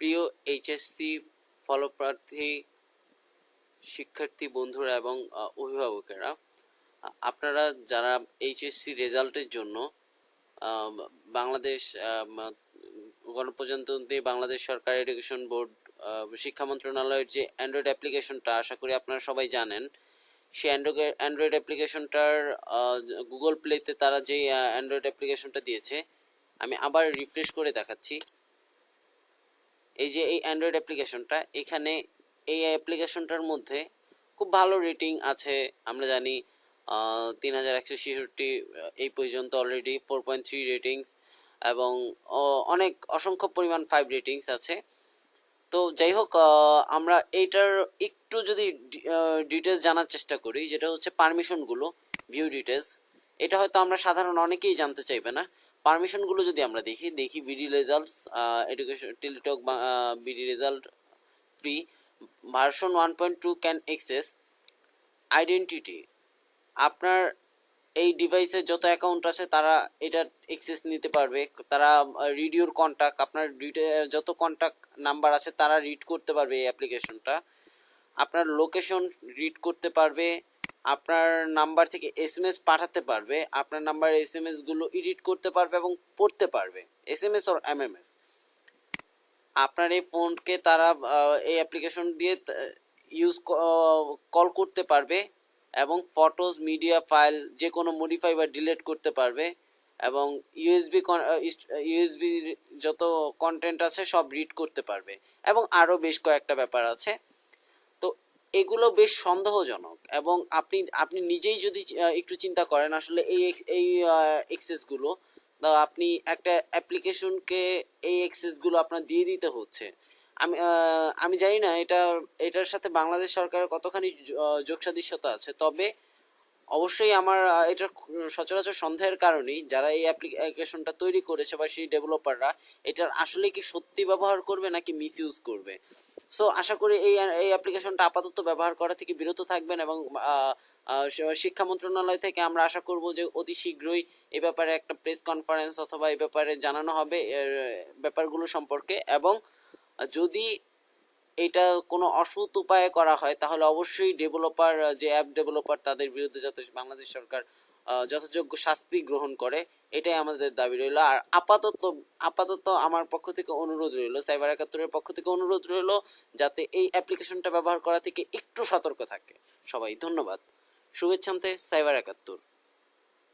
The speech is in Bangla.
প্রিয় এইচএসসি ফলপ্রার্থী শিক্ষার্থী বন্ধুরা এবং অভিভাবকেরা, আপনারা যারা এইচএসসি রেজাল্টের জন্য বাংলাদেশ গণপ্রজাতন্ত্রী বাংলাদেশ সরকার এডুকেশন বোর্ড শিক্ষা মন্ত্রণালয়ের যে অ্যান্ড্রয়েড অ্যাপ্লিকেশনটা, আশা করি আপনারা সবাই জানেন, সেই অ্যান্ড্রয়েড অ্যাপ্লিকেশনটার গুগল প্লেতে তারা যে অ্যান্ড্রয়েড অ্যাপ্লিকেশনটা দিয়েছে, আমি আবার রিফ্রেশ করে দেখাচ্ছি। এই যে এই অ্যান্ড্রয়েড অ্যাপ্লিকেশনটা, এখানে এই অ্যাপ্লিকেশনটার মধ্যে খুব ভালো রেটিং আছে। আমরা জানি 3166 এই পর্যন্ত অলরেডি 4.3 রেটিংস, এবং অনেক অসংখ্য পরিমাণ 5 রেটিংস আছে। তো যাই হোক, আমরা এইটার একটু যদি ডিটেলস জানার চেষ্টা করি, যেটা হচ্ছে পারমিশনগুলো, ভিউ ডিটেলস। এটা হয়তো আমরা সাধারণ অনেকেই জানতে চাইবে না। পারমিশনগুলো যদি আমরা দেখি BD results, education Teletalk BD result free, version 1.2 can access identity. আপনার এই ডিভাইসে যত অ্যাকাউন্ট আছে তারা এটা অ্যাক্সেস নিতে পারবে। তারা রিড ইউর কন্ট্যাক্ট, আপনার যত কন্ট্যাক্ট নাম্বার আছে তারা রিড করতে পারবে এই অ্যাপ্লিকেশনটা। আপনার লোকেশন রিড করতে পারবে, আপনার নাম্বার থেকে এসএমএস পাঠাতে পারবে, আপনার নাম্বার এসএমএস গুলো এডিট করতে পারবে এবং পড়তে পারবে, এসএমএস অর এমএমএস। আপনার এই ফোনকে তারা এই অ্যাপ্লিকেশন দিয়ে ইউজ কল করতে পারবে, এবং ফটোজ, মিডিয়া ফাইল যে কোনো মডিফাই বা ডিলিট করতে পারবে, এবং ইউএসবি যত কন্টেন্ট আছে সব রিড করতে পারবে, এবং আরও বেশ কয়েকটা ব্যাপার আছে। তো এগুলো বেশ সন্দেহজনক, এবং আপনি নিজেই যদি একটু চিন্তা করেন আসলে এই এক্সেসগুলো, আপনি একটা অ্যাপ্লিকেশনকে এই এক্সেসগুলো আপনার দিয়ে দিতে হচ্ছে। আমি জানি না এটার সাথে বাংলাদেশ সরকারের কতখানি যোগসাদৃশ্যতা আছে, তবে অবশ্যই আমার এটা সচরাচর সন্দেহের কারণেই যারা এই অ্যাপ্লিকেশনটা তৈরি করেছে বা সেই ডেভেলপাররা এটার আসলে কি সত্যি ব্যবহার করবে নাকি মিস ইউজ করবে। সো আশা করি এই অ্যাপ্লিকেশনটা আপাতত ব্যবহার করা থেকে বিরত থাকবেন, এবং শিক্ষা মন্ত্রণালয় থেকে আমরা আশা করব যে অতি শীঘ্রই এই ব্যাপারে একটা প্রেস কনফারেন্স অথবা এই ব্যাপারে জানানো হবে ব্যাপারগুলো সম্পর্কে। এবং যদি এটা কোনো অসৎ উপায়ে করা হয় তাহলে অবশ্যই ডেভেলপার, যে অ্যাপ ডেভেলপার, তাদের বিরুদ্ধে যাতে বাংলাদেশ সরকার যথাযোগ্য শাস্তি গ্রহণ করে, এটাই আমাদের দাবি রইল। আর আপাতত আমার পক্ষ থেকে অনুরোধ রইল, সাইবার 71-এর পক্ষ থেকে অনুরোধ রইল যাতে এই অ্যাপ্লিকেশনটা ব্যবহার করা থেকে একটু সতর্ক থাকে সবাই। ধন্যবাদ। শুভেচ্ছান্তে সাইবার 71।